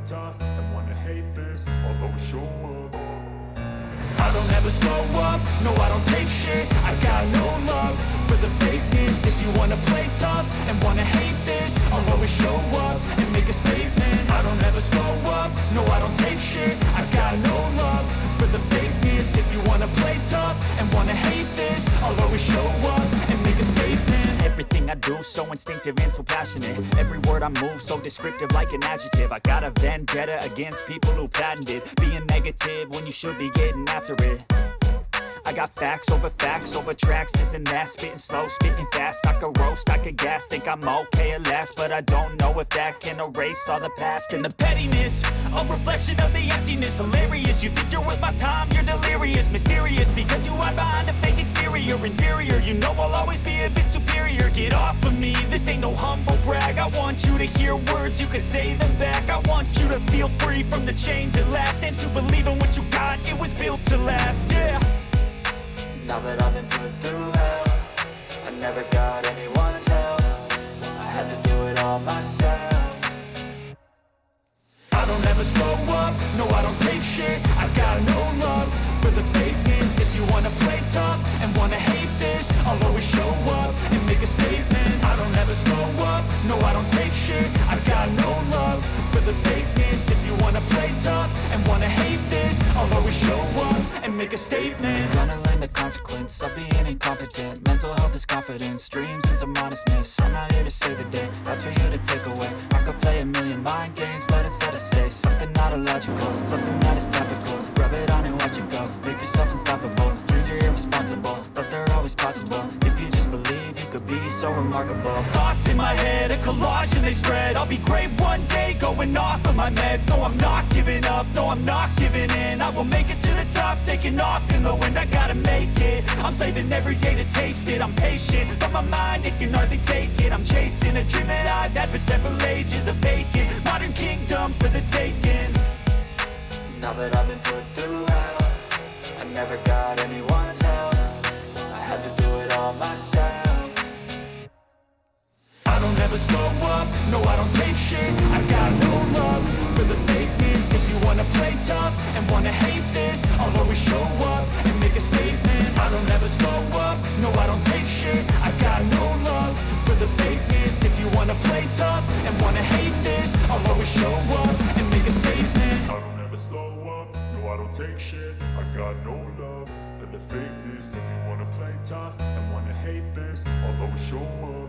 tough and wanna hate this, I'll always show up. I don't ever slow up, no I don't take shit. I got no love for the fakeness. If you wanna play tough and wanna hate this, I'll always show up and make a statement. I don't ever slow up, no I don't take shit. I got no love for the fakeness. If you wanna play tough and wanna hate this, I'll always show up and make a statement. Everything I do so instinctive and so passionate. Every word I move so descriptive like an adjective. I got a vendetta against people who patented being negative when you should be getting after it. I got facts over tracks, this and that. Spitting slow, spitting fast. I could roast, I could gas. Think I'm okay at last, but I don't know if that can erase all the past. And the pettiness, a reflection of the emptiness. Hilarious, you think you're worth my time, you're delirious. Mysterious, because you hide behind a fake exterior. Inferior, you know I'll always be a bit superior. Get off of me, this ain't no humble brag. I want you to hear words, you can say them back. I want you to feel free from the chains at last, and to believe in what you got, it was built to last, yeah. Now that I've been put through hell, I never got anyone's help. I had to do it all myself. I don't ever slow up, no I don't take shit. I got no love for the fakeness. If you wanna play tough and wanna hate this, I'll always show up and make a statement. I don't ever slow up, no I don't take shit. I got no love for the fakeness. If you wanna play tough and wanna hate this, I'll always show up and make a statement. Gonna learn the consequence of being incompetent. Mental health is confidence, dreams and some modestness. I'm not here to save the day, that's for you to take away. I could play a million mind games, but instead I say something not illogical, something that is topical. Rub it on and watch it go, make yourself unstoppable. Dreams are irresponsible, but they're always possible. If you just believe, you could be so remarkable. Thoughts in my head, a collage and they spread. I'll be great one day, going off of my meds. No, I'm not giving up, no, I'm not giving in. I will make it to the top, taking off in the wind. I gotta make it, I'm saving every day to taste it. I'm patient, but my mind, it can hardly take it. I'm chasing a dream that I've had for several ages. A vacant, modern kingdom for the taking. Now that I've been put through hell, I never got anyone's help. I had to do it all myself. I don't ever slow up, no I don't take shit. I got no love for the fakeness. If you wanna play tough and wanna hate this, I'll always show up and make a statement. I don't ever slow up, no I don't take shit. I got no love for the fakeness. If you wanna play tough and wanna hate this, I'll always show up and make a statement. I don't ever slow up, no I don't take shit. I got no love for the fakeness. If you wanna play tough and wanna hate this, I'll always show up